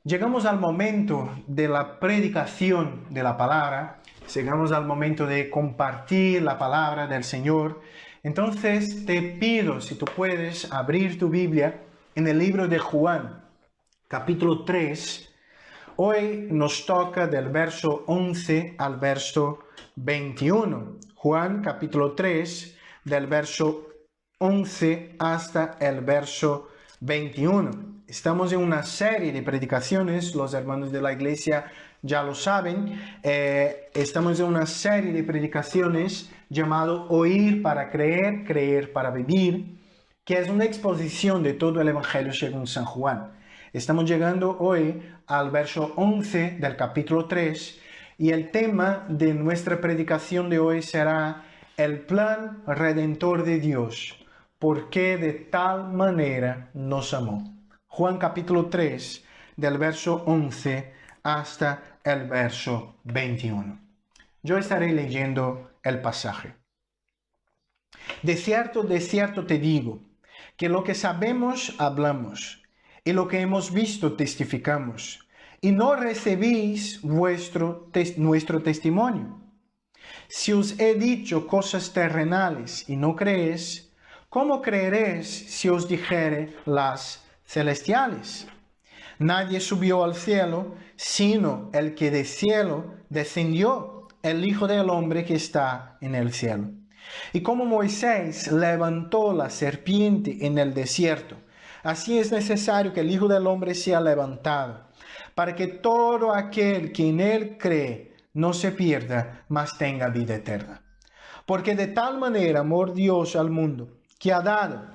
Llegamos al momento de la predicación de la palabra, llegamos al momento de compartir la palabra del Señor. Entonces te pido, si tú puedes, abrir tu Biblia en el libro de Juan, capítulo 3. Hoy nos toca del verso 11 al verso 21. Juan, capítulo 3, del verso 11 hasta el verso 21. Estamos en una serie de predicaciones, los hermanos de la iglesia ya lo saben. Estamos en una serie de predicaciones llamado Oír para creer, creer para vivir, que es una exposición de todo el Evangelio según San Juan. Estamos llegando hoy al verso 11 del capítulo 3 y el tema de nuestra predicación de hoy será el plan redentor de Dios. ¿Por qué de tal manera nos amó? Juan capítulo 3, del verso 11 hasta el verso 21. Yo estaré leyendo el pasaje. De cierto te digo, que lo que sabemos hablamos, y lo que hemos visto testificamos, y no recibís nuestro testimonio. Si os he dicho cosas terrenales y no creéis, ¿cómo creeréis si os dijere las celestiales? Nadie subió al cielo, sino el que del cielo descendió, el Hijo del Hombre que está en el cielo. Y como Moisés levantó la serpiente en el desierto, así es necesario que el Hijo del Hombre sea levantado, para que todo aquel que en él cree no se pierda, mas tenga vida eterna. Porque de tal manera amó Dios al mundo, que ha dado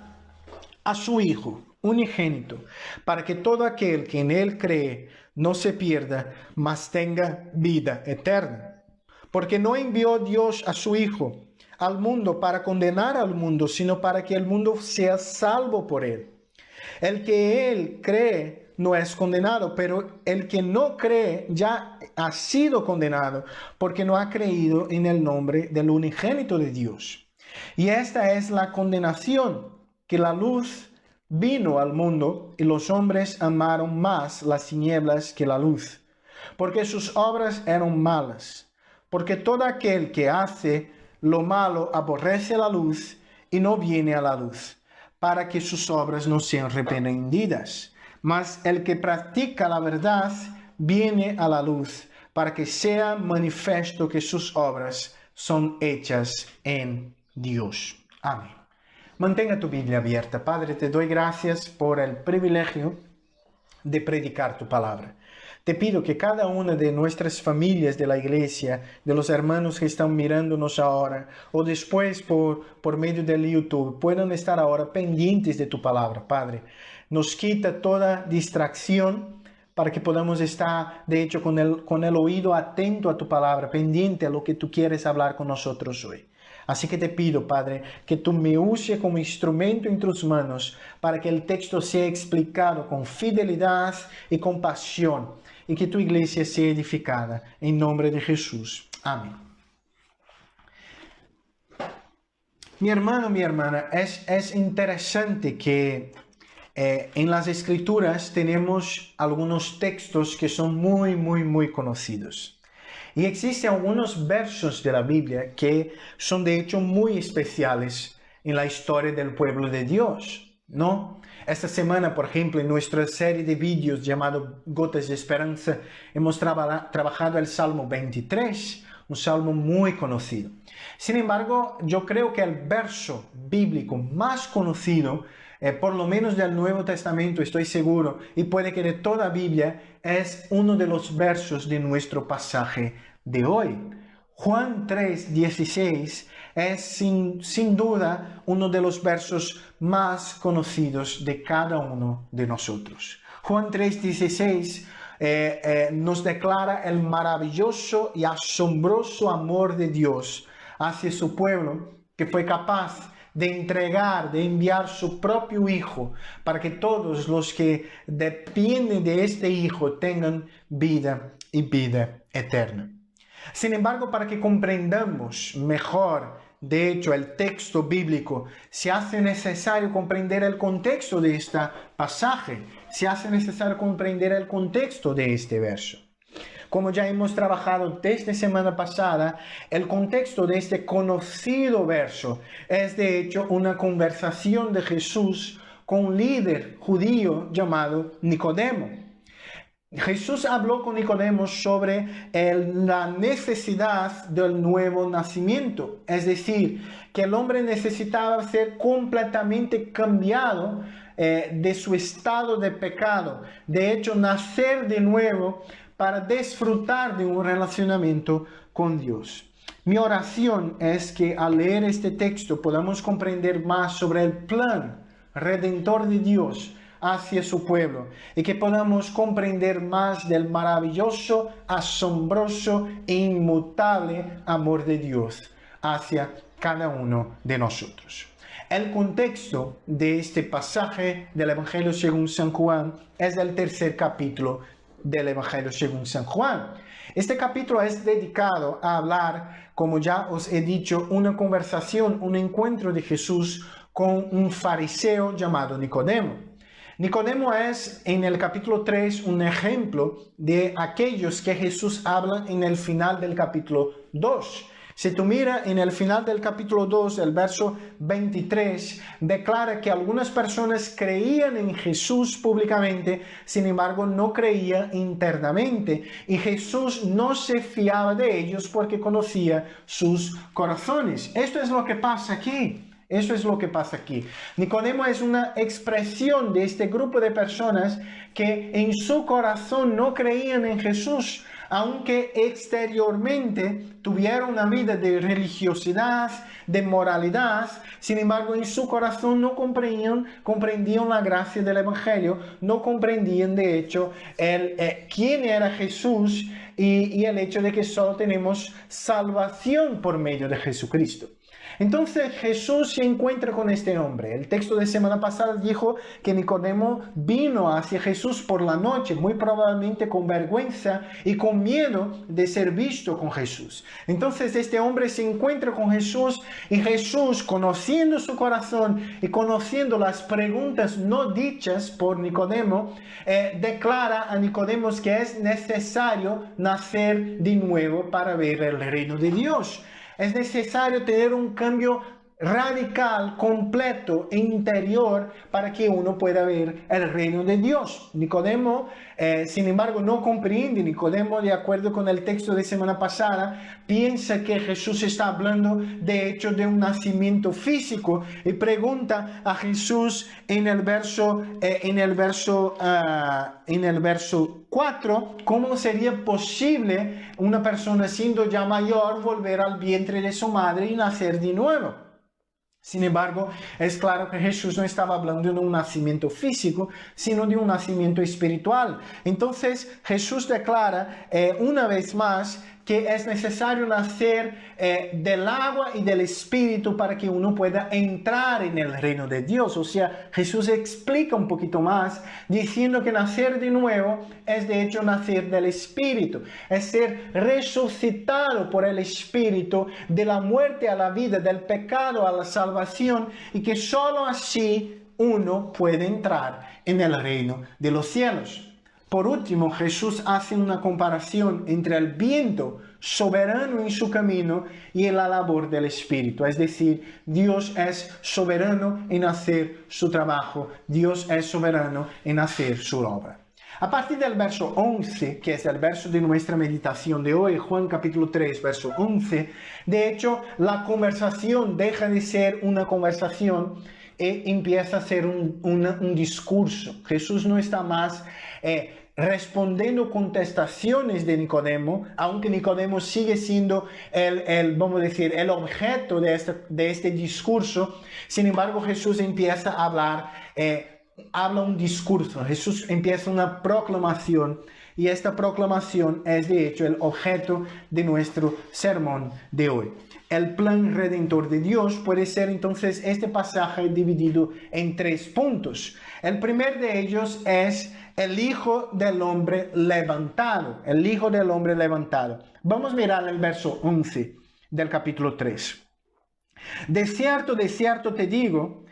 a su Hijo unigénito, para que todo aquel que en él cree no se pierda, mas tenga vida eterna. Porque no envió Dios a su Hijo al mundo para condenar al mundo, sino para que el mundo sea salvo por él. El que él cree no es condenado, pero el que no cree ya ha sido condenado, porque no ha creído en el nombre del unigénito de Dios. Y esta es la condenación, que la luz vino al mundo y los hombres amaron más las tinieblas que la luz, porque sus obras eran malas. Porque todo aquel que hace lo malo aborrece la luz y no viene a la luz, para que sus obras no sean reprendidas. Mas el que practica la verdad viene a la luz, para que sea manifiesto que sus obras son hechas en Dios. Amén. Mantenga tu Biblia abierta. Padre, te doy gracias por el privilegio de predicar tu palabra. Te pido que cada una de nuestras familias de la iglesia, de los hermanos que están mirándonos ahora o después por medio del YouTube, puedan estar ahora pendientes de tu palabra, Padre. Nos quita toda distracción para que podamos estar, de hecho, con el oído atento a tu palabra, pendiente a lo que tú quieres hablar con nosotros hoy. Así que te pido, Padre, que tú me uses como instrumento en tus manos para que el texto sea explicado con fidelidad y con pasión y que tu iglesia sea edificada. En nombre de Jesús. Amén. Mi hermano, mi hermana, es interesante que en las Escrituras tenemos algunos textos que son muy conocidos. Y existen algunos versos de la Biblia que son de hecho muy especiales en la historia del pueblo de Dios, ¿no? Esta semana, por ejemplo, en nuestra serie de vídeos llamado Gotas de Esperanza, hemos trabajado el Salmo 23, un salmo muy conocido. Sin embargo, yo creo que el verso bíblico más conocido, por lo menos del Nuevo Testamento, estoy seguro, y puede que de toda Biblia, es uno de los versos de nuestro pasaje de hoy. Juan 3:16 es sin duda uno de los versos más conocidos de cada uno de nosotros. Juan 3:16 nos declara el maravilloso y asombroso amor de Dios hacia su pueblo, que fue capaz de enviar su propio Hijo, para que todos los que dependen de este Hijo tengan vida y vida eterna. Sin embargo, para que comprendamos mejor, de hecho, el texto bíblico, se hace necesario comprender el contexto de este pasaje. se hace necesario comprender el contexto de este verso. Como ya hemos trabajado desde semana pasada, el contexto de este conocido verso es de hecho una conversación de Jesús con un líder judío llamado Nicodemo. Jesús habló con Nicodemo sobre la necesidad del nuevo nacimiento, es decir, que el hombre necesitaba ser completamente cambiado de su estado de pecado, de hecho nacer de nuevo para disfrutar de un relacionamiento con Dios. Mi oración es que al leer este texto podamos comprender más sobre el plan redentor de Dios hacia su pueblo y que podamos comprender más del maravilloso, asombroso e inmutable amor de Dios hacia cada uno de nosotros. El contexto de este pasaje del Evangelio según San Juan es del tercer capítulo del Evangelio según San Juan. Este capítulo es dedicado a hablar, como ya os he dicho, una conversación, un encuentro de Jesús con un fariseo llamado Nicodemo. Nicodemo es en el capítulo 3 un ejemplo de aquellos que Jesús habla en el final del capítulo 2. Si tú miras en el final del capítulo 2, el verso 23, declara que algunas personas creían en Jesús públicamente, sin embargo no creían internamente. Y Jesús no se fiaba de ellos porque conocía sus corazones. Esto es lo que pasa aquí. Eso es lo que pasa aquí. Nicodemo es una expresión de este grupo de personas que en su corazón no creían en Jesús, aunque exteriormente tuvieron una vida de religiosidad, de moralidad. Sin embargo, en su corazón no comprendían la gracia del Evangelio, no comprendían de hecho quién era Jesús y el hecho de que solo tenemos salvación por medio de Jesucristo. Entonces Jesús se encuentra con este hombre. El texto de semana pasada dijo que Nicodemo vino hacia Jesús por la noche, muy probablemente con vergüenza y con miedo de ser visto con Jesús. Entonces este hombre se encuentra con Jesús y Jesús, conociendo su corazón y conociendo las preguntas no dichas por Nicodemo, declara a Nicodemo que es necesario nacer de nuevo para ver el reino de Dios. Es necesario tener un cambio radical, completo e interior para que uno pueda ver el reino de Dios. Nicodemo, sin embargo, no comprende. Nicodemo, de acuerdo con el texto de semana pasada, piensa que Jesús está hablando de hecho de un nacimiento físico y pregunta a Jesús en el verso 4, ¿cómo sería posible una persona siendo ya mayor volver al vientre de su madre y nacer de nuevo? Sin embargo, es claro que Jesús no estaba hablando de un nacimiento físico, sino de un nacimiento espiritual. Entonces, Jesús declara una vez más que es necesario nacer del agua y del Espíritu para que uno pueda entrar en el reino de Dios. O sea, Jesús explica un poquito más diciendo que nacer de nuevo es de hecho nacer del Espíritu, es ser resucitado por el Espíritu de la muerte a la vida, del pecado a la salvación, y que solo así uno puede entrar en el reino de los cielos. Por último, Jesús hace una comparación entre el viento soberano en su camino y la labor del Espíritu. Es decir, Dios es soberano en hacer su trabajo, Dios es soberano en hacer su obra. A partir del verso 11, que es el verso de nuestra meditación de hoy, Juan capítulo 3, verso 11, de hecho, la conversación deja de ser una conversación y empieza a ser un discurso. Jesús no está más respondiendo contestaciones de Nicodemo, aunque Nicodemo sigue siendo el objeto de este discurso. Sin embargo, Jesús empieza a hablar, habla un discurso, Jesús empieza una proclamación, y esta proclamación es de hecho el objeto de nuestro sermón de hoy. El plan redentor de Dios puede ser entonces este pasaje dividido en 3 puntos. El primer de ellos es el Hijo del Hombre levantado. El Hijo del Hombre levantado. Vamos a mirar el verso 11 del capítulo 3. De cierto te digo,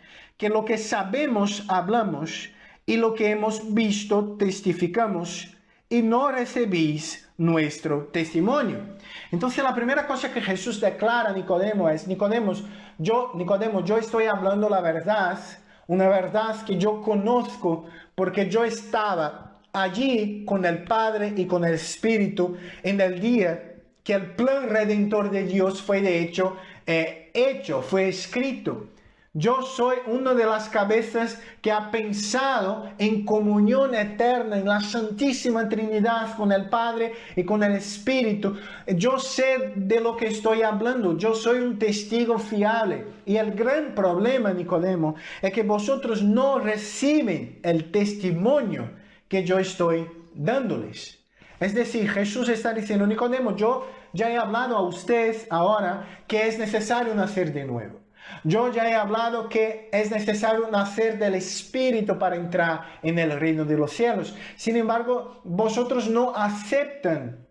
que lo que sabemos hablamos y lo que hemos visto testificamos, y no recibís nuestro testimonio. Entonces la primera cosa que Jesús declara a Nicodemo es, Nicodemo, yo estoy hablando la verdad, una verdad que yo conozco porque yo estaba allí con el Padre y con el Espíritu en el día que el plan redentor de Dios fue de hecho fue escrito. Yo soy una de las cabezas que ha pensado en comunión eterna, en la Santísima Trinidad con el Padre y con el Espíritu. Yo sé de lo que estoy hablando, yo soy un testigo fiable. Y el gran problema, Nicodemo, es que vosotros no reciben el testimonio que yo estoy dándoles. Es decir, Jesús está diciendo, Nicodemo, yo ya he hablado a ustedes ahora que es necesario nacer de nuevo. Yo ya he hablado que es necesario nacer del Espíritu para entrar en el reino de los cielos. Sin embargo, vosotros no aceptan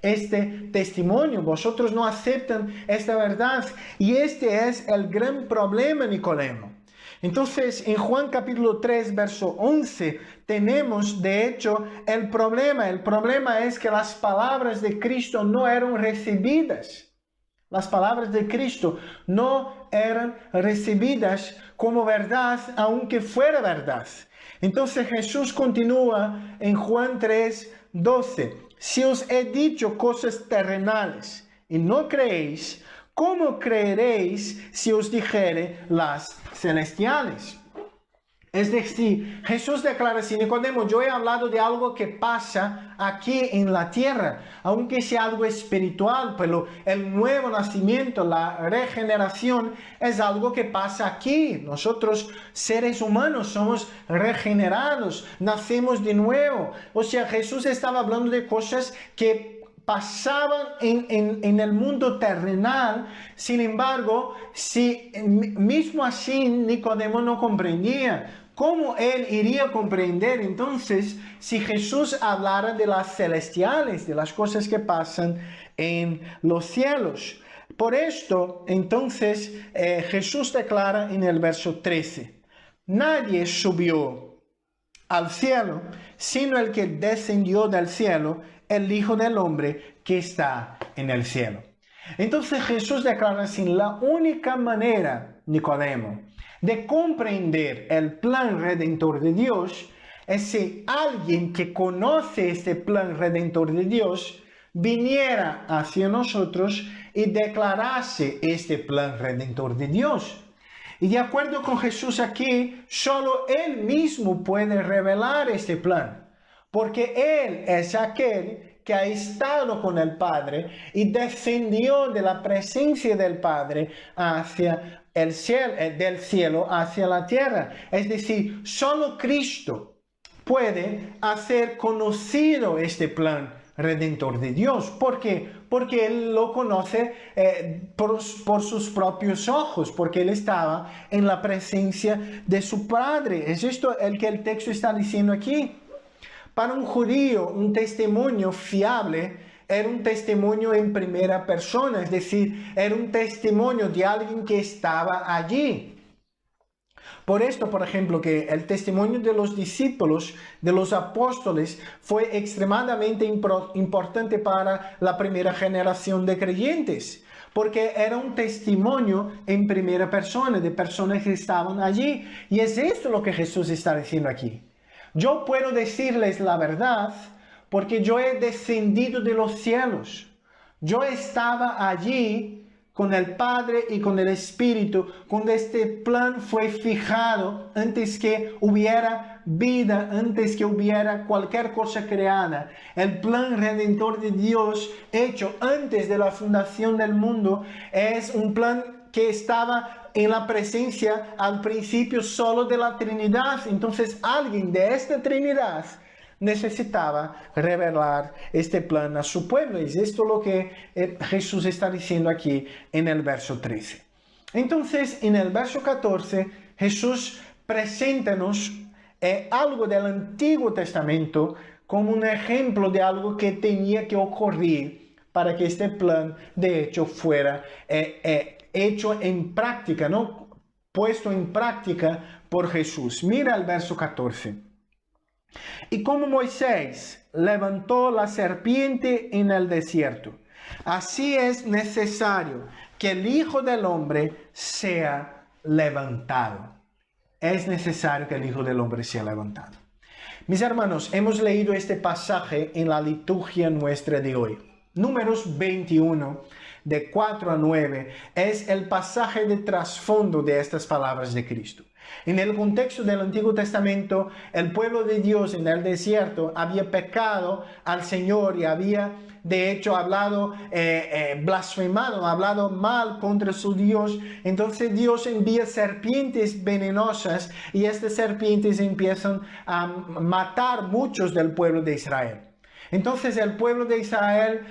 este testimonio, vosotros no aceptan esta verdad. Y este es el gran problema, Nicodemo. Entonces, en Juan capítulo 3, verso 11, tenemos de hecho el problema. El problema es que las palabras de Cristo no eran recibidas. Las palabras de Cristo no eran recibidas como verdad, aunque fuera verdad. Entonces Jesús continúa en Juan 3, 12. Si os he dicho cosas terrenales y no creéis, ¿cómo creeréis si os dijere las celestiales? Es decir, Jesús declara así, Nicodemo, yo he hablado de algo que pasa aquí en la tierra, aunque sea algo espiritual, pero el nuevo nacimiento, la regeneración, es algo que pasa aquí. Nosotros, seres humanos, somos regenerados, nacemos de nuevo. O sea, Jesús estaba hablando de cosas que pasaban en el mundo terrenal. Sin embargo, mismo así Nicodemo no comprendía. ¿Cómo él iría a comprender entonces si Jesús hablara de las celestiales, de las cosas que pasan en los cielos? Por esto, entonces, Jesús declara en el verso 13, nadie subió al cielo, sino el que descendió del cielo, el Hijo del Hombre que está en el cielo. Entonces Jesús declara así, la única manera, Nicodemo, de comprender el plan redentor de Dios es si alguien que conoce este plan redentor de Dios viniera hacia nosotros y declarase este plan redentor de Dios. Y de acuerdo con Jesús aquí, solo Él mismo puede revelar este plan, porque Él es aquel que ha estado con el Padre y descendió de la presencia del Padre hacia el cielo, del cielo hacia la tierra. Es decir, solo Cristo puede hacer conocido este plan redentor de Dios. ¿Por qué? Porque Él lo conoce por sus propios ojos, porque Él estaba en la presencia de su Padre. Es esto el que el texto está diciendo aquí. Para un judío, un testimonio fiable era un testimonio en primera persona, es decir, era un testimonio de alguien que estaba allí. Por esto, por ejemplo, que el testimonio de los discípulos, de los apóstoles, fue extremadamente importante para la primera generación de creyentes, porque era un testimonio en primera persona, de personas que estaban allí. Y es esto lo que Jesús está diciendo aquí. Yo puedo decirles la verdad porque yo he descendido de los cielos. Yo estaba allí con el Padre y con el Espíritu, cuando este plan fue fijado antes que hubiera vida, antes que hubiera cualquier cosa creada. El plan redentor de Dios hecho antes de la fundación del mundo es un plan que estaba en la presencia al principio solo de la Trinidad. Entonces alguien de esta Trinidad necesitaba revelar este plan a su pueblo. Y es esto lo que Jesús está diciendo aquí en el verso 13. Entonces, en el verso 14, Jesús preséntanos algo del Antiguo Testamento como un ejemplo de algo que tenía que ocurrir para que este plan de hecho fuera hecho en práctica, ¿no? puesto en práctica por Jesús. Mira el verso 14. Y como Moisés levantó la serpiente en el desierto, así es necesario que el Hijo del Hombre sea levantado. Es necesario que el Hijo del Hombre sea levantado. Mis hermanos, hemos leído este pasaje en la liturgia nuestra de hoy. Números 21, de 4 a 9, es el pasaje de trasfondo de estas palabras de Cristo. En el contexto del Antiguo Testamento, el pueblo de Dios en el desierto había pecado al Señor y había de hecho hablado, blasfemado, hablado mal contra su Dios. Entonces Dios envía serpientes venenosas y estas serpientes empiezan a matar muchos del pueblo de Israel. Entonces el pueblo de Israel,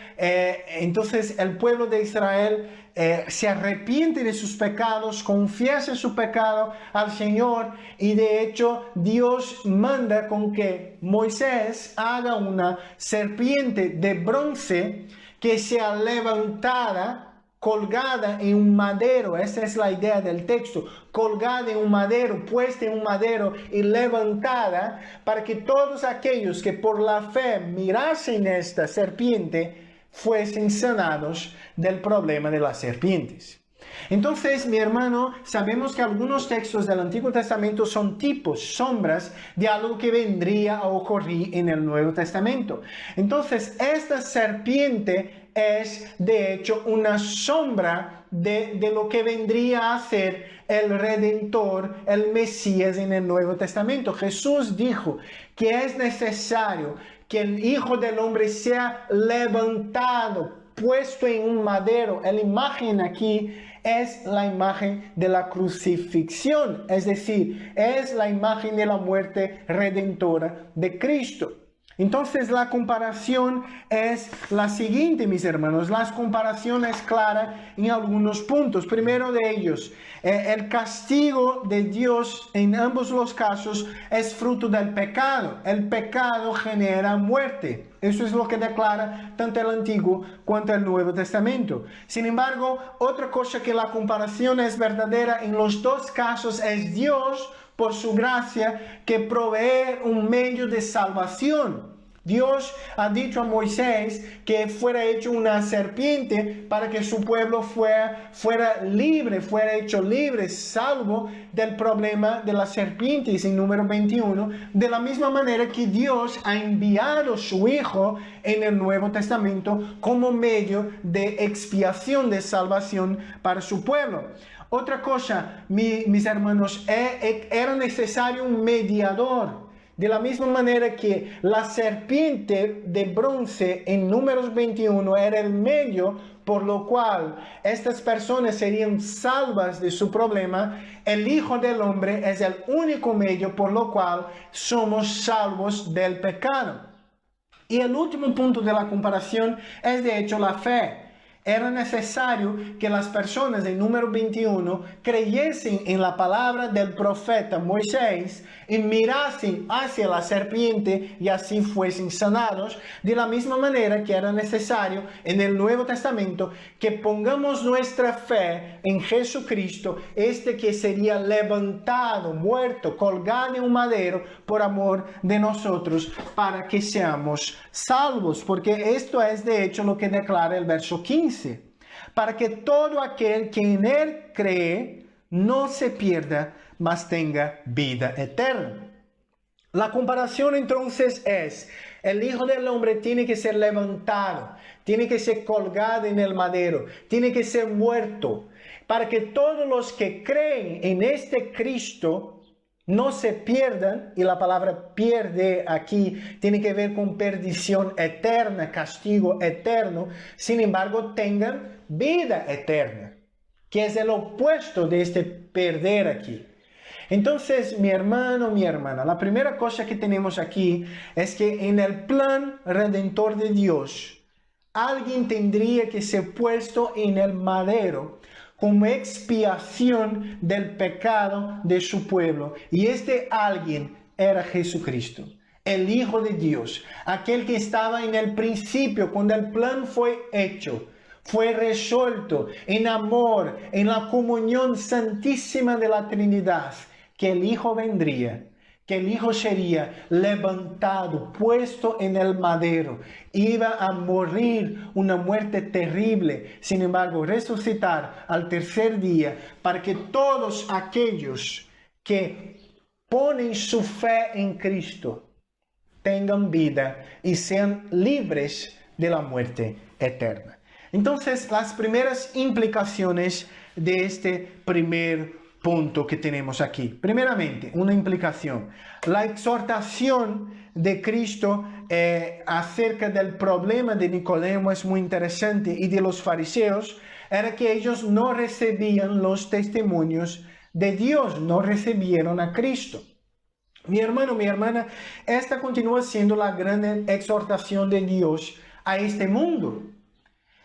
se arrepiente de sus pecados, confiesa su pecado al Señor y de hecho Dios manda con que Moisés haga una serpiente de bronce que sea levantada, colgada en un madero. Esa es la idea del texto, colgada en un madero, puesta en un madero y levantada para que todos aquellos que por la fe mirasen esta serpiente fuesen sanados del problema de las serpientes. Entonces, mi hermano, sabemos que algunos textos del Antiguo Testamento son tipos, sombras de algo que vendría a ocurrir en el Nuevo Testamento. Entonces, esta serpiente es, de hecho, una sombra de lo que vendría a ser el Redentor, el Mesías en el Nuevo Testamento. Jesús dijo que es necesario que el Hijo del Hombre sea levantado, puesto en un madero. La imagen aquí es la imagen de la crucifixión, es decir, es la imagen de la muerte redentora de Cristo. Entonces la comparación es la siguiente, mis hermanos. La comparación es clara en algunos puntos. Primero de ellos, el castigo de Dios en ambos los casos es fruto del pecado. El pecado genera muerte. Eso es lo que declara tanto el Antiguo cuanto el Nuevo Testamento. Sin embargo, otra cosa que la comparación es verdadera en los dos casos es Dios, por su gracia, que provee un medio de salvación. Dios ha dicho a Moisés que fuera hecho una serpiente para que su pueblo fuera libre, fuera hecho libre, salvo del problema de las serpientes en número 21. De la misma manera que Dios ha enviado a su Hijo en el Nuevo Testamento como medio de expiación, de salvación para su pueblo. Otra cosa, mis hermanos, era necesario un mediador. De la misma manera que la serpiente de bronce en Números 21 era el medio por lo cual estas personas serían salvas de su problema, el Hijo del Hombre es el único medio por lo cual somos salvos del pecado. Y el último punto de la comparación es de hecho la fe. Era necesario que las personas en número 21 creyesen en la palabra del profeta Moisés y mirasen hacia la serpiente y así fuesen sanados. De la misma manera que era necesario en el Nuevo Testamento que pongamos nuestra fe en Jesucristo, que sería levantado, muerto, colgado en un madero por amor de nosotros para que seamos salvos. Porque esto es de hecho lo que declara el verso 15. Para que todo aquel que en él cree no se pierda, mas tenga vida eterna. La comparación entonces es, el Hijo del Hombre tiene que ser levantado, tiene que ser colgado en el madero, tiene que ser muerto, para que todos los que creen en este Cristo no se pierdan, y la palabra pierde aquí tiene que ver con perdición eterna, castigo eterno, sin embargo tengan vida eterna, que es el opuesto de este perder aquí. Entonces, mi hermano, mi hermana, la primera cosa que tenemos aquí es que en el plan redentor de Dios, alguien tendría que ser puesto en el madero como expiación del pecado de su pueblo. Y este alguien era Jesucristo, el Hijo de Dios, aquel que estaba en el principio, cuando el plan fue hecho, fue resuelto en amor, en la comunión santísima de la Trinidad, que el Hijo vendría, que el Hijo sería levantado, puesto en el madero, iba a morir una muerte terrible, sin embargo resucitar al tercer día, para que todos aquellos que ponen su fe en Cristo tengan vida y sean libres de la muerte eterna. Entonces, las primeras implicaciones de este primer punto que tenemos aquí. Primeramente, una implicación. La exhortación de Cristo acerca del problema de Nicodemo es muy interesante, y de los fariseos, era que ellos no recibían los testimonios de Dios, no recibieron a Cristo. Mi hermano, mi hermana, esta continúa siendo la gran exhortación de Dios a este mundo.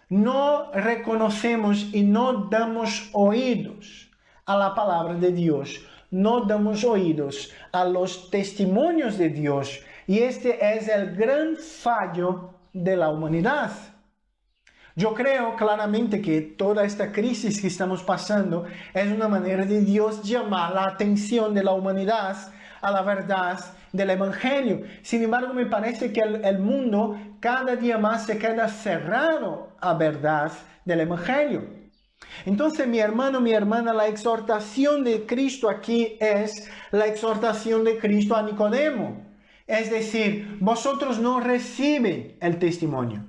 No reconocemos y no damos oídos a la palabra de Dios, no damos oídos a los testimonios de Dios, y este es el gran fallo de la humanidad. Yo creo claramente que toda esta crisis que estamos pasando es una manera de Dios llamar la atención de la humanidad a la verdad del Evangelio. Sin embargo, me parece que el mundo cada día más se queda cerrado a la verdad del Evangelio. Entonces, mi hermano, mi hermana, la exhortación de Cristo aquí es la exhortación de Cristo a Nicodemo. Es decir, vosotros no reciben el testimonio.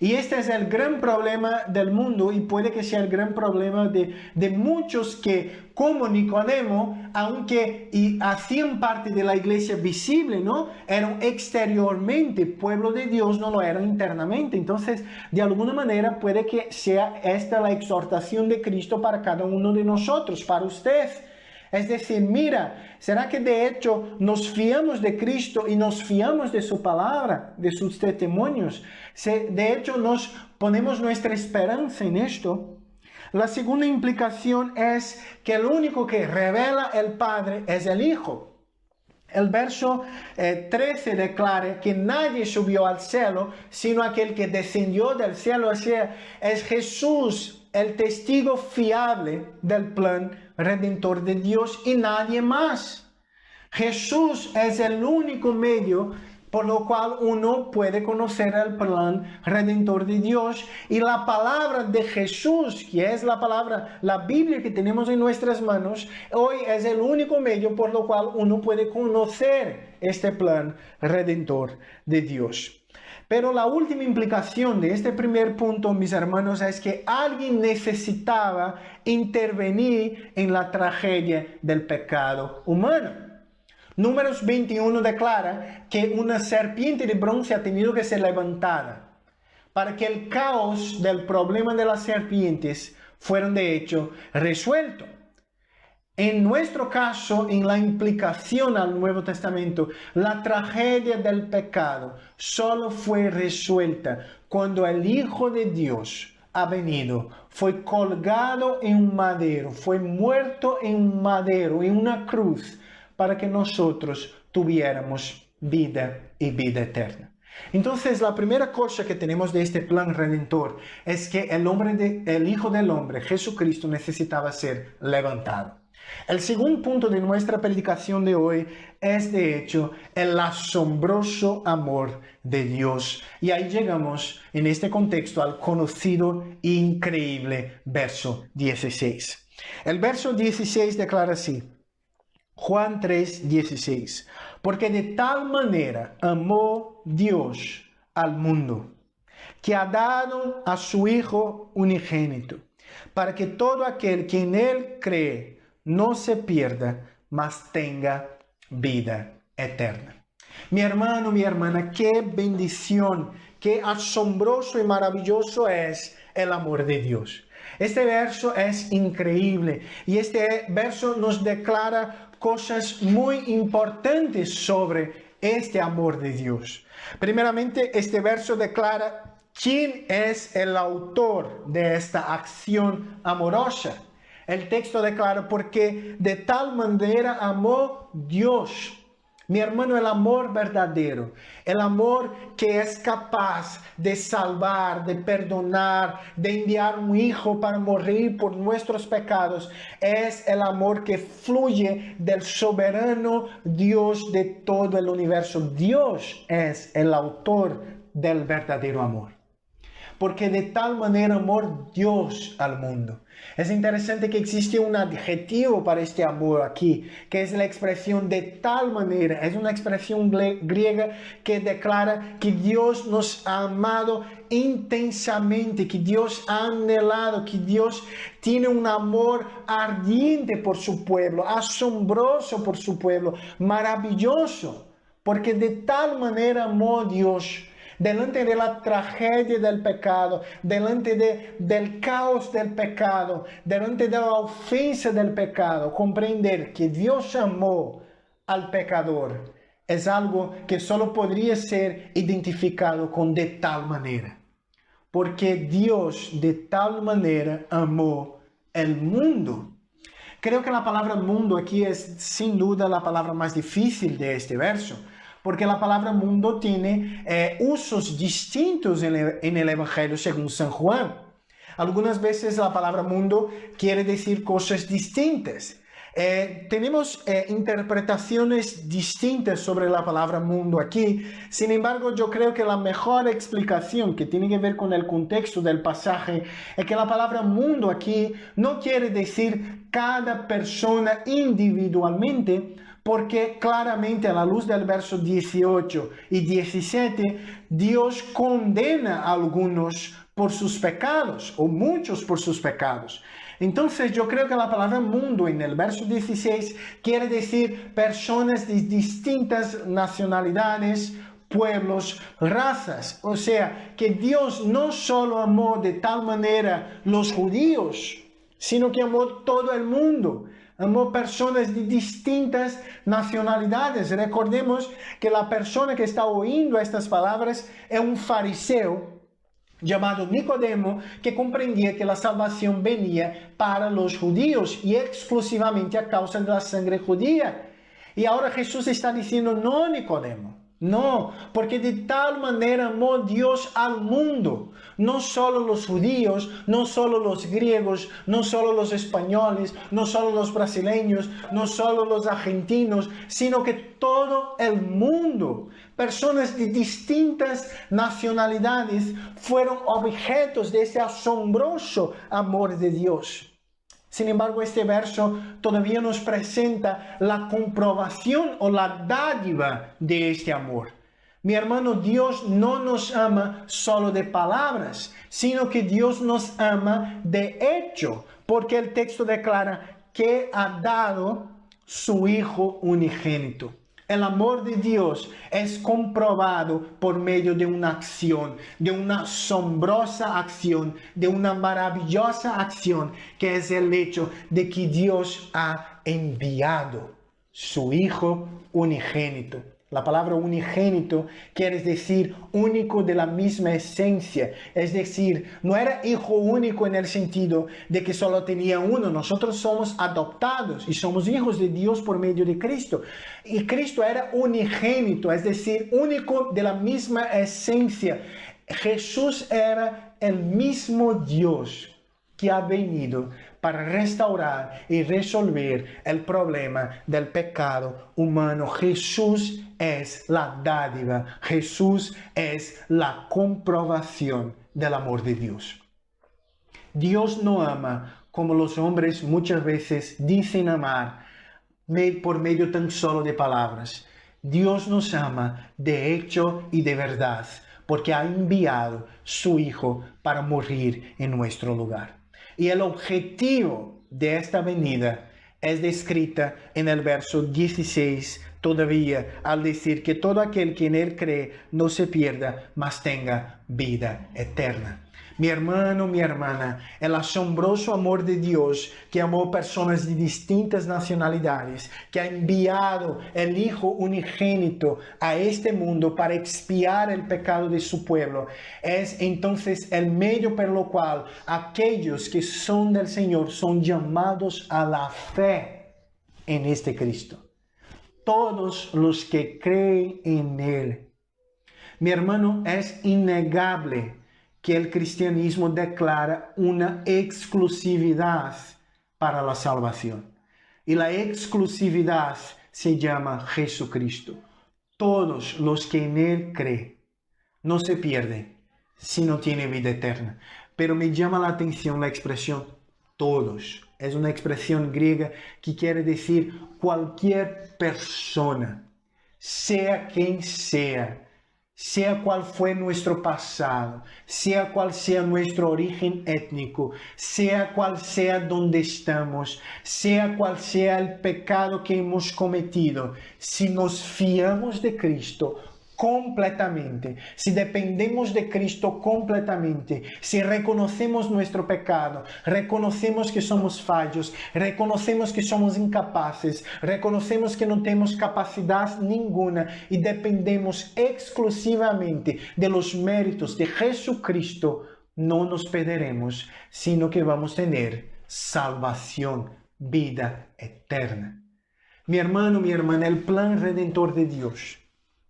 Y este es el gran problema del mundo, y puede que sea el gran problema de muchos que, como Nicodemo, aunque hacían parte de la iglesia visible, ¿no?, eran exteriormente pueblo de Dios, no lo eran internamente. Entonces, de alguna manera puede que sea esta la exhortación de Cristo para cada uno de nosotros, para usted. Es decir, mira, ¿será que de hecho nos fiamos de Cristo y nos fiamos de su palabra, de sus testimonios? De hecho nos ponemos nuestra esperanza en esto. La segunda implicación es que el único que revela el Padre es el Hijo. El verso 13 declara que nadie subió al cielo, sino aquel que descendió del cielo, o sea, es Jesús, el testigo fiable del plan redentor de Dios, y nadie más. Jesús es el único medio por lo cual uno puede conocer el plan redentor de Dios, y la palabra de Jesús, que es la palabra, la Biblia que tenemos en nuestras manos, hoy es el único medio por lo cual uno puede conocer este plan redentor de Dios. Pero la última implicación de este primer punto, mis hermanos, es que alguien necesitaba intervenir en la tragedia del pecado humano. Números 21 declara que una serpiente de bronce ha tenido que ser levantada para que el caos del problema de las serpientes fueran de hecho resuelto. En nuestro caso, en la implicación al Nuevo Testamento, la tragedia del pecado solo fue resuelta cuando el Hijo de Dios ha venido, fue colgado en un madero, fue muerto en un madero, en una cruz, para que nosotros tuviéramos vida y vida eterna. Entonces, la primera cosa que tenemos de este plan redentor es que el Hijo del Hombre, Jesucristo, necesitaba ser levantado. El segundo punto de nuestra predicación de hoy es, de hecho, el asombroso amor de Dios. Y ahí llegamos, en este contexto, al conocido e increíble verso 16. El verso 16 declara así: Juan 3:16, porque de tal manera amó Dios al mundo, que ha dado a su Hijo unigénito, para que todo aquel que en Él cree no se pierda, mas tenga vida eterna. Mi hermano, mi hermana, qué bendición, qué asombroso y maravilloso es el amor de Dios. Este verso es increíble, y este verso nos declara cosas muy importantes sobre este amor de Dios. Primeramente, este verso declara quién es el autor de esta acción amorosa. El texto declara: porque de tal manera amó Dios. Mi hermano, el amor verdadero, el amor que es capaz de salvar, de perdonar, de enviar un hijo para morir por nuestros pecados, es el amor que fluye del soberano Dios de todo el universo. Dios es el autor del verdadero amor. Porque de tal manera amó Dios al mundo. Es interesante que existe un adjetivo para este amor aquí, que es la expresión de tal manera. Es una expresión griega que declara que Dios nos ha amado intensamente, que Dios ha anhelado, que Dios tiene un amor ardiente por su pueblo, asombroso por su pueblo, maravilloso. Porque de tal manera amó Dios. Delante de la tragedia del pecado, delante del caos del pecado, delante de la ofensa del pecado, comprender que Dios amó al pecador es algo que solo podría ser identificado con de tal manera. Porque Dios de tal manera amó el mundo. Creo que la palabra mundo aquí es sin duda la palabra más difícil de este verso. Porque la palabra mundo tiene usos distintos en el Evangelio según San Juan. Algunas veces la palabra mundo quiere decir cosas distintas. Tenemos interpretaciones distintas sobre la palabra mundo aquí. Sin embargo, yo creo que la mejor explicación que tiene que ver con el contexto del pasaje es que la palabra mundo aquí no quiere decir cada persona individualmente, porque claramente a la luz del verso 18 y 17, Dios condena a algunos por sus pecados, o muchos por sus pecados. Entonces yo creo que la palabra mundo en el verso 16 quiere decir personas de distintas nacionalidades, pueblos, razas. O sea, que Dios no solo amó de tal manera los judíos, sino que amó todo el mundo. Amó personas de distintas nacionalidades. Recordemos que la persona que está oyendo estas palabras es un fariseo llamado Nicodemo, que comprendía que la salvación venía para los judíos y exclusivamente a causa de la sangre judía. Y ahora Jesús está diciendo, no, Nicodemo, no, porque de tal manera amó Dios al mundo, no solo los judíos, no solo los griegos, no solo los españoles, no solo los brasileños, no solo los argentinos, sino que todo el mundo. Personas de distintas nacionalidades fueron objetos de ese asombroso amor de Dios. Sin embargo, este verso todavía nos presenta la comprobación o la dádiva de este amor. Mi hermano, Dios no nos ama solo de palabras, sino que Dios nos ama de hecho, porque el texto declara que ha dado su Hijo unigénito. El amor de Dios es comprobado por medio de una acción, de una asombrosa acción, de una maravillosa acción, que es el hecho de que Dios ha enviado su Hijo unigénito. La palabra unigénito quiere decir único de la misma esencia. Es decir, no era hijo único en el sentido de que solo tenía uno. Nosotros somos adoptados y somos hijos de Dios por medio de Cristo. Y Cristo era unigénito, es decir, único de la misma esencia. Jesús era el mismo Dios que ha venido para restaurar y resolver el problema del pecado humano. Jesús es la dádiva, Jesús es la comprobación del amor de Dios. Dios no ama como los hombres muchas veces dicen amar por medio tan solo de palabras. Dios nos ama de hecho y de verdad, porque ha enviado su Hijo para morir en nuestro lugar. Y el objetivo de esta venida es descrita en el verso 16 todavía, al decir que todo aquel que en él cree no se pierda, mas tenga vida eterna. Mi hermano, mi hermana, el asombroso amor de Dios que amó personas de distintas nacionalidades, que ha enviado el Hijo unigénito a este mundo para expiar el pecado de su pueblo, es entonces el medio por lo cual aquellos que son del Señor son llamados a la fe en este Cristo. todos los que creen en Él. Mi hermano, es innegable que el cristianismo declara una exclusividad para la salvación. Y la exclusividad se llama Jesucristo. Todos los que en Él creen no se pierden, sino tienen vida eterna. Pero me llama la atención la expresión todos. Es una expresión griega que quiere decir cualquier persona, sea quien sea cual fue nuestro pasado, sea cual sea nuestro origen étnico, sea cual sea donde estamos, sea cual sea el pecado que hemos cometido, si nos fiamos de Cristo completamente, si dependemos de Cristo completamente, si reconocemos nuestro pecado, reconocemos que somos fallos, reconocemos que somos incapaces, reconocemos que no tenemos capacidad ninguna y dependemos exclusivamente de los méritos de Jesucristo, no nos perderemos, sino que vamos a tener salvación, vida eterna. Mi hermano, mi hermana, el plan redentor de Dios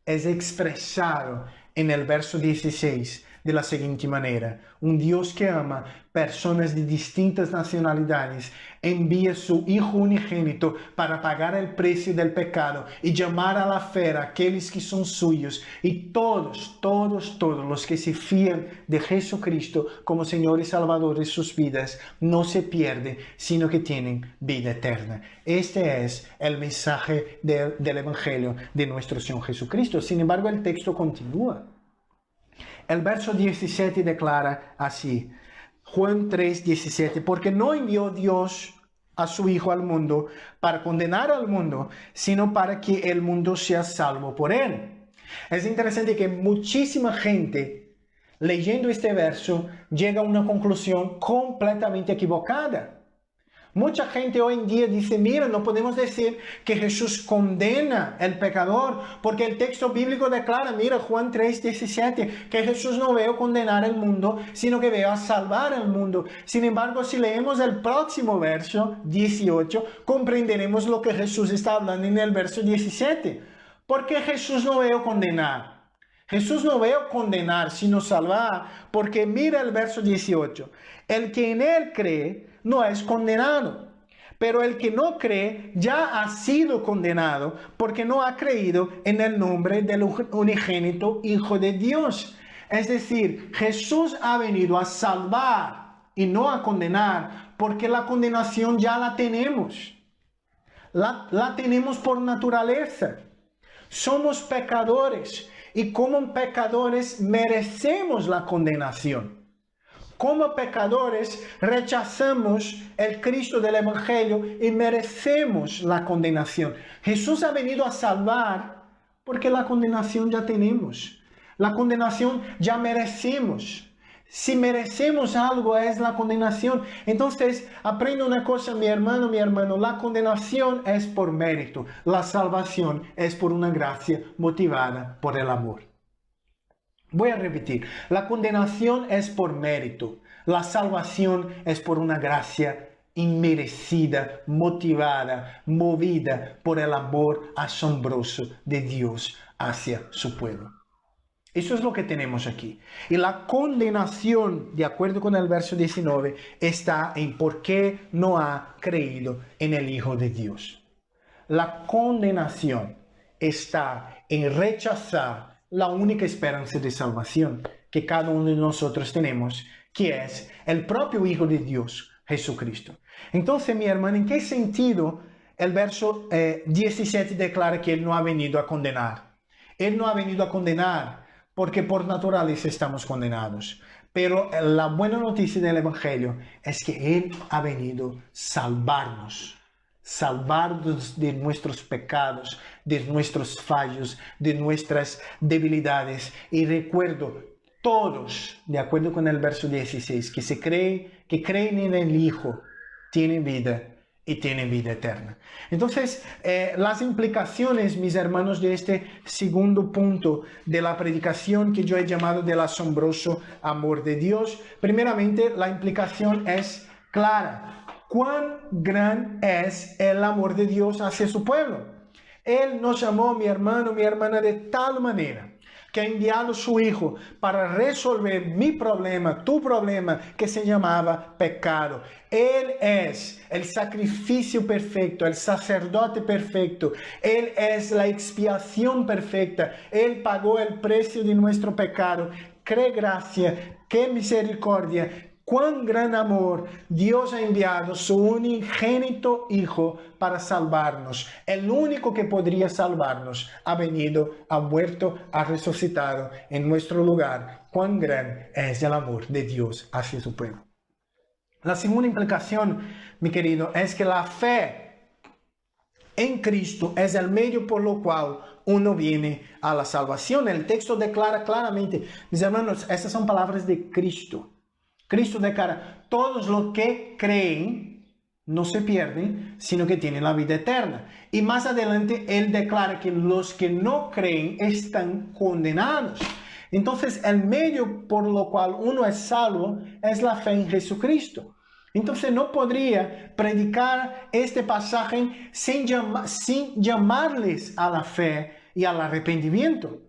es expresado en el verso 16 de la siguiente manera. Un Dios que ama personas de distintas nacionalidades envía su Hijo unigénito para pagar el precio del pecado y llamar a la fe a aquellos que son suyos. Y todos los que se fían de Jesucristo como Señor y Salvador de sus vidas no se pierden, sino que tienen vida eterna. Este es el mensaje del Evangelio de nuestro Señor Jesucristo. Sin embargo, el texto continúa. El verso 17 declara así, Juan 3, 17, porque no envió Dios a su Hijo al mundo para condenar al mundo, sino para que el mundo sea salvo por él. Es interesante que muchísima gente, leyendo este verso, llega a una conclusión completamente equivocada. Mucha gente hoy en día dice, mira, no podemos decir que Jesús condena al pecador, porque el texto bíblico declara, mira, Juan 3, 17, que Jesús no veo condenar al mundo, sino que veo a salvar al mundo. Sin embargo, si leemos el próximo verso, 18, comprenderemos lo que Jesús está hablando en el verso 17. Porque Jesús no veo condenar. Jesús no veo condenar, sino salvar, porque mira el verso 18. El que en Él cree no es condenado, pero el que no cree ya ha sido condenado porque no ha creído en el nombre del unigénito Hijo de Dios. Es decir, Jesús ha venido a salvar y no a condenar, porque la condenación ya la tenemos. La tenemos por naturaleza. Somos pecadores y como pecadores merecemos la condenación. Como pecadores rechazamos el Cristo del Evangelio y merecemos la condenación. Jesús ha venido a salvar porque la condenación ya tenemos. La condenación ya merecemos. Si merecemos algo es la condenación. Entonces, aprende una cosa, mi hermano, la condenación es por mérito. La salvación es por una gracia motivada por el amor. Voy a repetir, la condenación es por mérito, la salvación es por una gracia inmerecida, motivada, movida por el amor asombroso de Dios hacia su pueblo. Eso es lo que tenemos aquí. Y la condenación, de acuerdo con el verso 19, está en por qué no ha creído en el Hijo de Dios. La condenación está en rechazar la única esperanza de salvación que cada uno de nosotros tenemos, que es el propio Hijo de Dios, Jesucristo. Entonces, mi hermano, ¿en qué sentido el verso 17 declara que Él no ha venido a condenar? Él no ha venido a condenar porque por naturaleza estamos condenados. Pero la buena noticia del Evangelio es que Él ha venido a salvarnos de nuestros pecados, de nuestros fallos, de nuestras debilidades. Y recuerdo, todos, de acuerdo con el verso 16, que creen en el Hijo, tienen vida y tienen vida eterna. Entonces, las implicaciones, mis hermanos, de este segundo punto de la predicación que yo he llamado del asombroso amor de Dios, primeramente, la implicación es clara. ¿Cuán gran es el amor de Dios hacia su pueblo? Él nos amó, mi hermano, mi hermana, de tal manera que ha enviado a su Hijo para resolver mi problema, tu problema, que se llamaba pecado. Él es el sacrificio perfecto, el sacerdote perfecto. Él es la expiación perfecta. Él pagó el precio de nuestro pecado. ¡Qué gracia, qué misericordia! ¡Cuán gran amor! Dios ha enviado su unigénito Hijo para salvarnos. El único que podría salvarnos ha venido, ha muerto, ha resucitado en nuestro lugar. ¡Cuán gran es el amor de Dios hacia su pueblo! La segunda implicación, mi querido, es que la fe en Cristo es el medio por lo cual uno viene a la salvación. El texto declara claramente, mis hermanos, estas son palabras de Cristo. Cristo declara, todos los que creen no se pierden, sino que tienen la vida eterna. Y más adelante, Él declara que los que no creen están condenados. Entonces, el medio por lo cual uno es salvo es la fe en Jesucristo. Entonces, no podría predicar este pasaje sin llamarles a la fe y al arrepentimiento.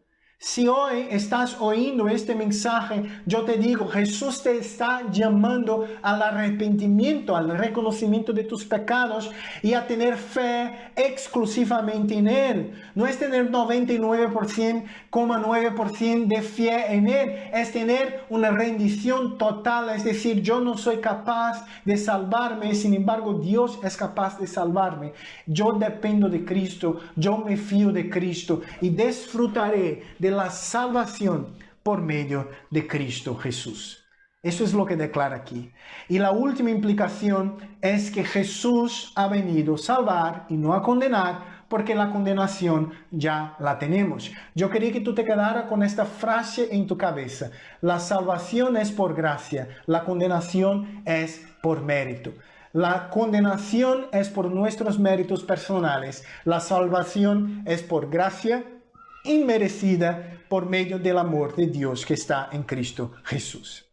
Si hoy estás oyendo este mensaje, yo te digo, Jesús te está llamando al arrepentimiento, al reconocimiento de tus pecados y a tener fe exclusivamente en Él. No es tener 99,9% de fe en Él, es tener una rendición total, es decir, yo no soy capaz de salvarme, sin embargo, Dios es capaz de salvarme. Yo dependo de Cristo, yo me fío de Cristo y disfrutaré de la salvación por medio de Cristo Jesús. Eso es lo que declara aquí. Y la última implicación es que Jesús ha venido a salvar y no a condenar, porque la condenación ya la tenemos. Yo quería que tú te quedaras con esta frase en tu cabeza. La salvación es por gracia, la condenación es por mérito. La condenación es por nuestros méritos personales, la salvación es por gracia inmerecida por medio del amor de Dios que está en Cristo Jesús.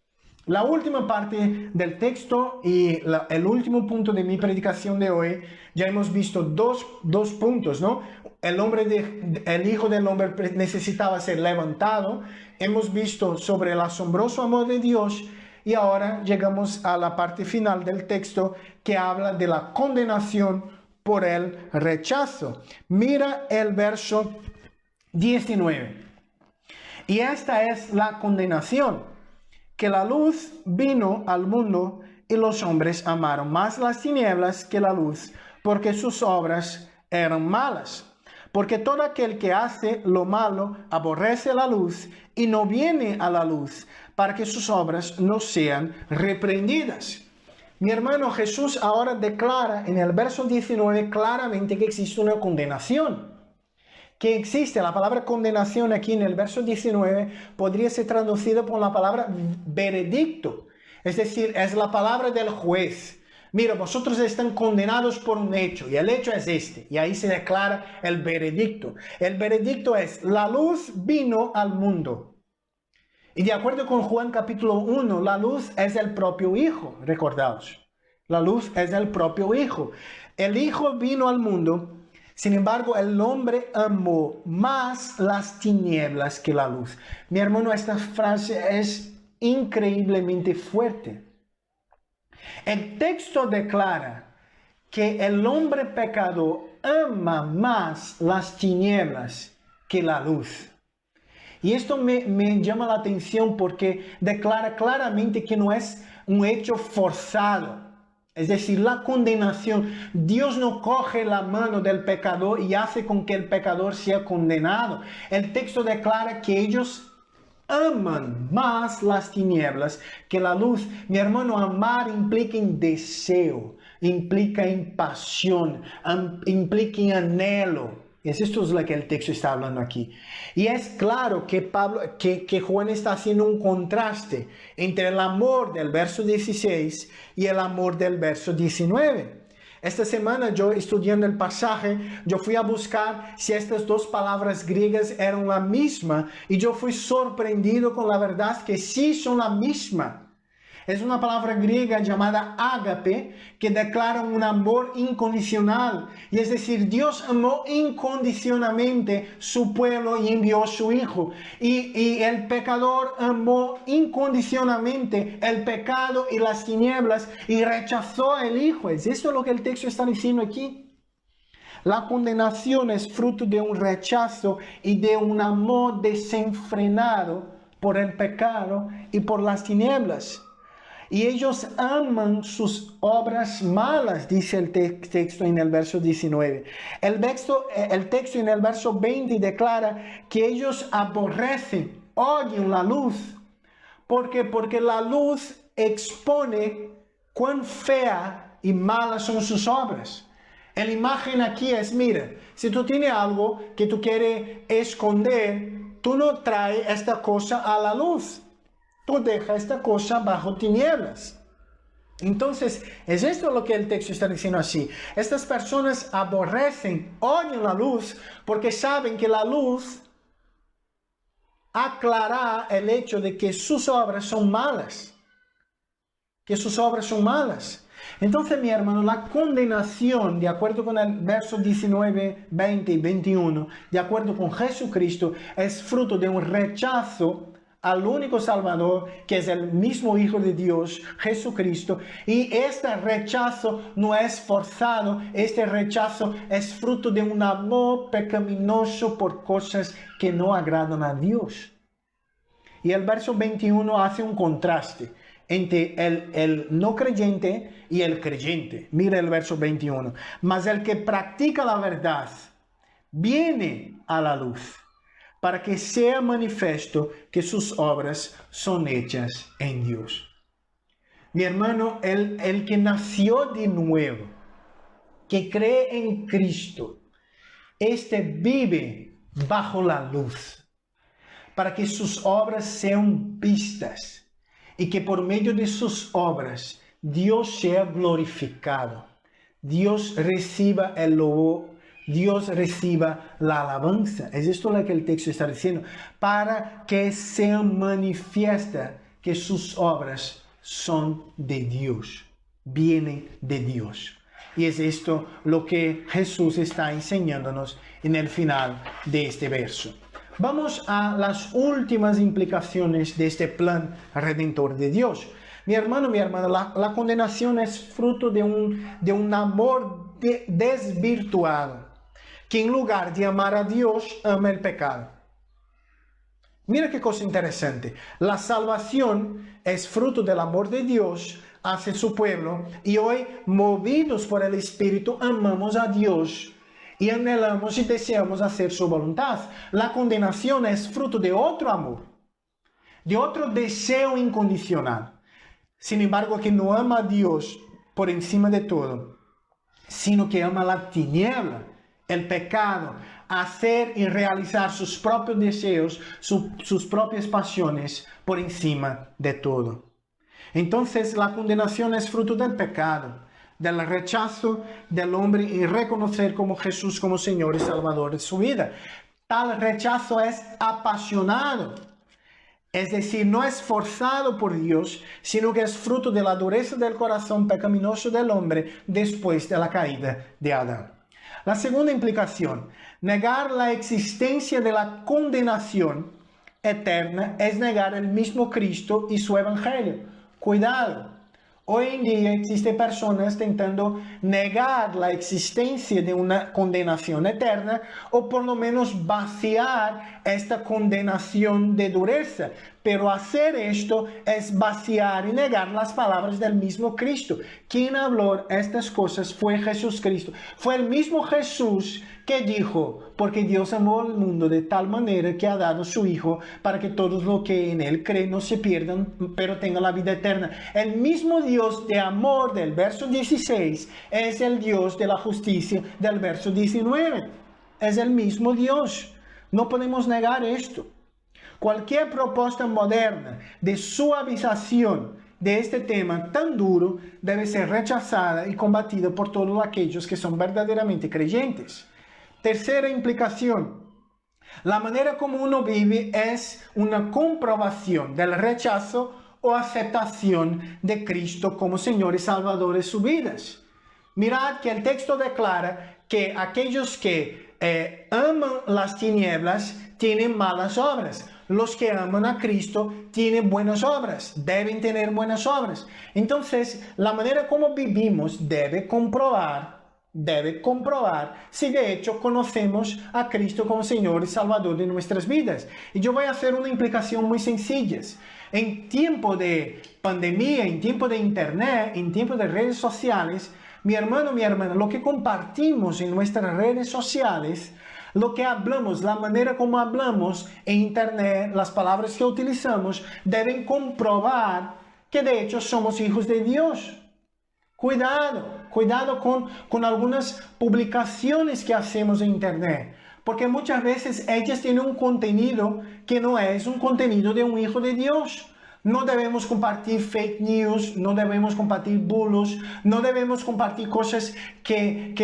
La última parte del texto y el último punto de mi predicación de hoy, ya hemos visto dos puntos, ¿no? El Hijo del Hombre necesitaba ser levantado. Hemos visto sobre el asombroso amor de Dios y ahora llegamos a la parte final del texto que habla de la condenación por el rechazo. Mira el verso 19. Y esta es la condenación, que la luz vino al mundo y los hombres amaron más las tinieblas que la luz, porque sus obras eran malas. Porque todo aquel que hace lo malo aborrece la luz y no viene a la luz, para que sus obras no sean reprendidas. Mi hermano, Jesús ahora declara en el verso 19 claramente que existe una condenación. Que existe la palabra condenación aquí en el verso 19 podría ser traducido por la palabra veredicto. Es decir, es la palabra del juez. Mira, vosotros están condenados por un hecho y el hecho es este. Y ahí se declara el veredicto. El veredicto es, la luz vino al mundo. Y de acuerdo con Juan capítulo 1, la luz es el propio Hijo, recordaos. La luz es el propio Hijo. El Hijo vino al mundo. Sin embargo, el hombre amó más las tinieblas que la luz. Mi hermano, esta frase es increíblemente fuerte. El texto declara que el hombre pecador ama más las tinieblas que la luz. Y esto me llama la atención porque declara claramente que no es un hecho forzado. Es decir, la condenación, Dios no coge la mano del pecador y hace con que el pecador sea condenado. El texto declara que ellos aman más las tinieblas que la luz. Mi hermano, amar implica en deseo, implica en pasión, implica en anhelo. Esto es lo que el texto está hablando aquí. Y es claro que Juan está haciendo un contraste entre el amor del verso 16 y el amor del verso 19. Esta semana yo estudiando el pasaje, yo fui a buscar si estas dos palabras griegas eran la misma y yo fui sorprendido con la verdad que sí son la misma. Es una palabra griega llamada ágape, que declara un amor incondicional. Y es decir, Dios amó incondicionalmente su pueblo y envió a su Hijo. Y el pecador amó incondicionalmente el pecado y las tinieblas y rechazó al Hijo. ¿Es esto lo que el texto está diciendo aquí? La condenación es fruto de un rechazo y de un amor desenfrenado por el pecado y por las tinieblas. Y ellos aman sus obras malas, dice el texto en el verso 19. El texto en el verso 20 declara que ellos aborrecen, odian la luz. ¿Por qué? Porque la luz expone cuán fea y malas son sus obras. La imagen aquí es, mira, si tú tienes algo que tú quieres esconder, tú no traes esta cosa a la luz. Tú dejas esta cosa bajo tinieblas. Entonces, es esto lo que el texto está diciendo así. Estas personas aborrecen, odian la luz, porque saben que la luz aclarará el hecho de que sus obras son malas. Que sus obras son malas. Entonces, mi hermano, la condenación, de acuerdo con el verso 19, 20 y 21, de acuerdo con Jesucristo, es fruto de un rechazo al único Salvador, que es el mismo Hijo de Dios, Jesucristo. Y este rechazo no es forzado, este rechazo es fruto de un amor pecaminoso por cosas que no agradan a Dios. Y el verso 21 hace un contraste entre el no creyente y el creyente. Mira el verso 21. Mas el que practica la verdad viene a la luz, para que sea manifiesto que sus obras son hechas en Dios. Mi hermano, el que nació de nuevo, que cree en Cristo, este vive bajo la luz, para que sus obras sean vistas y que por medio de sus obras Dios sea glorificado, Dios reciba el lobo, Dios reciba la alabanza. Es esto lo que el texto está diciendo, para que sea manifiesta que sus obras son de Dios, vienen de Dios. Y es esto lo que Jesús está enseñándonos en el final de este verso. Vamos a las últimas implicaciones de este plan redentor de Dios. Mi hermano, mi hermana, la condenación es fruto de un amor desvirtuado, que en lugar de amar a Dios, ama el pecado. Mira qué cosa interesante. La salvación es fruto del amor de Dios hacia su pueblo, y hoy, movidos por el Espíritu, amamos a Dios y anhelamos y deseamos hacer su voluntad. La condenación es fruto de otro amor, de otro deseo incondicional. Sin embargo, que no ama a Dios por encima de todo, sino que ama la tiniebla, el pecado, hacer y realizar sus propios deseos, sus propias pasiones por encima de todo. Entonces, la condenación es fruto del pecado, del rechazo del hombre y reconocer como Jesús como Señor y Salvador de su vida. Tal rechazo es apasionado, es decir, no es forzado por Dios, sino que es fruto de la dureza del corazón pecaminoso del hombre después de la caída de Adán. La segunda implicación, negar la existencia de la condenación eterna es negar el mismo Cristo y su evangelio. Cuidado. Hoy en día existen personas tentando negar la existencia de una condenación eterna, o por lo menos vaciar esta condenación de dureza. Pero hacer esto es vaciar y negar las palabras del mismo Cristo. Quien habló estas cosas fue Jesucristo. Fue el mismo Jesús que dijo, porque Dios amó al mundo de tal manera que ha dado a su Hijo para que todos los que en Él creen no se pierdan, pero tengan la vida eterna. El mismo Dios de amor del verso 16 es el Dios de la justicia del verso 19. Es el mismo Dios. No podemos negar esto. Cualquier propuesta moderna de suavización de este tema tan duro debe ser rechazada y combatida por todos aquellos que son verdaderamente creyentes. Tercera implicación. La manera como uno vive es una comprobación del rechazo o aceptación de Cristo como Señor y Salvador de sus vidas. Mirad que el texto declara que aquellos que aman las tinieblas tienen malas obras. Los que aman a Cristo tienen buenas obras, deben tener buenas obras. Entonces, la manera como vivimos debe comprobar si de hecho conocemos a Cristo como Señor y Salvador de nuestras vidas. Y yo voy a hacer una implicación muy sencilla. En tiempo de pandemia, en tiempo de internet, en tiempo de redes sociales, mi hermano, mi hermana, lo que compartimos en nuestras redes sociales, lo que hablamos, la manera como hablamos en internet, las palabras que utilizamos, deben comprobar que de hecho somos hijos de Dios. Cuidado con algunas publicaciones que hacemos en internet, porque muchas veces ellas tienen un contenido que no es un contenido de un hijo de Dios. No debemos compartir fake news, no debemos compartir bulos, no debemos compartir cosas que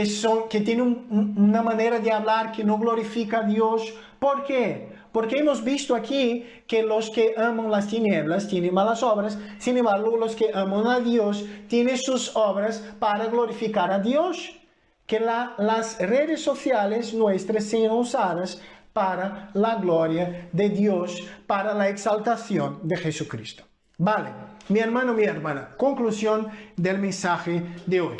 tienen una manera de hablar que no glorifica a Dios. ¿Por qué? Porque hemos visto aquí que los que aman las tinieblas tienen malas obras, sin embargo los que aman a Dios tienen sus obras para glorificar a Dios. Que las redes sociales nuestras sean usadas para la gloria de Dios, para la exaltación de Jesucristo. Vale, mi hermano, mi hermana, conclusión del mensaje de hoy.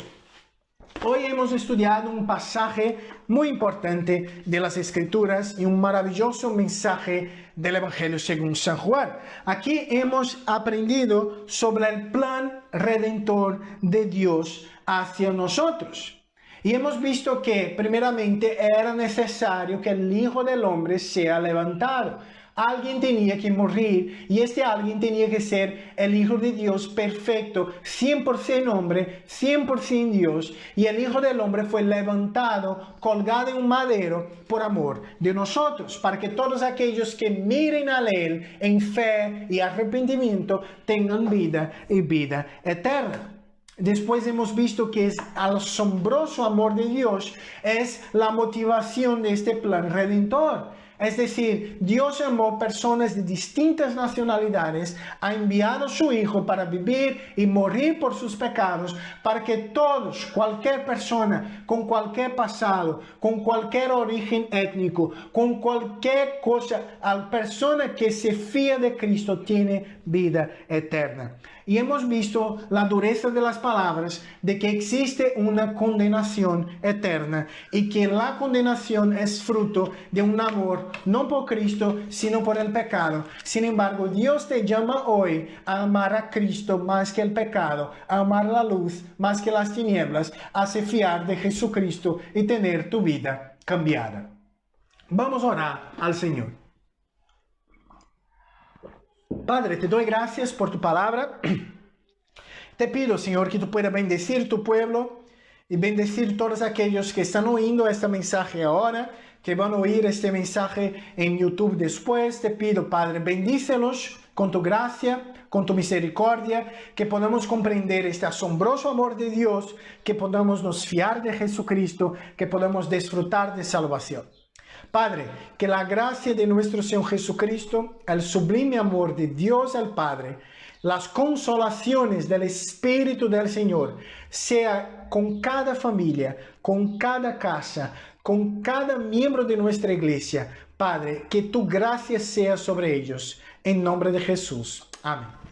Hoy hemos estudiado un pasaje muy importante de las Escrituras y un maravilloso mensaje del Evangelio según San Juan. Aquí hemos aprendido sobre el plan redentor de Dios hacia nosotros. Y hemos visto que primeramente era necesario que el Hijo del Hombre sea levantado. Alguien tenía que morir y este alguien tenía que ser el Hijo de Dios perfecto, 100% hombre, 100% Dios. Y el Hijo del Hombre fue levantado, colgado en un madero por amor de nosotros, para que todos aquellos que miren a Él en fe y arrepentimiento tengan vida y vida eterna. Después hemos visto que el asombroso amor de Dios es la motivación de este plan redentor. Es decir, Dios amó personas de distintas nacionalidades, ha enviado a su Hijo para vivir y morir por sus pecados, para que todos, cualquier persona, con cualquier pasado, con cualquier origen étnico, con cualquier cosa, la persona que se fía de Cristo tiene vida eterna. Y hemos visto la dureza de las palabras de que existe una condenación eterna y que la condenación es fruto de un amor no por Cristo, sino por el pecado. Sin embargo, Dios te llama hoy a amar a Cristo más que el pecado, a amar la luz más que las tinieblas, a se fiar de Jesucristo y tener tu vida cambiada. Vamos a orar al Señor. Padre, te doy gracias por tu palabra. Te pido, Señor, que tú puedas bendecir tu pueblo y bendecir todos aquellos que están oyendo este mensaje ahora, que van a oír este mensaje en YouTube después. Te pido, Padre, bendícelos con tu gracia, con tu misericordia, que podamos comprender este asombroso amor de Dios, que podamos nos fiar de Jesucristo, que podamos disfrutar de salvación. Padre, que la gracia de nuestro Señor Jesucristo, el sublime amor de Dios el Padre, las consolaciones del Espíritu del Señor, sea con cada familia, con cada casa, con cada miembro de nuestra iglesia. Padre, que tu gracia sea sobre ellos. En nombre de Jesús. Amén.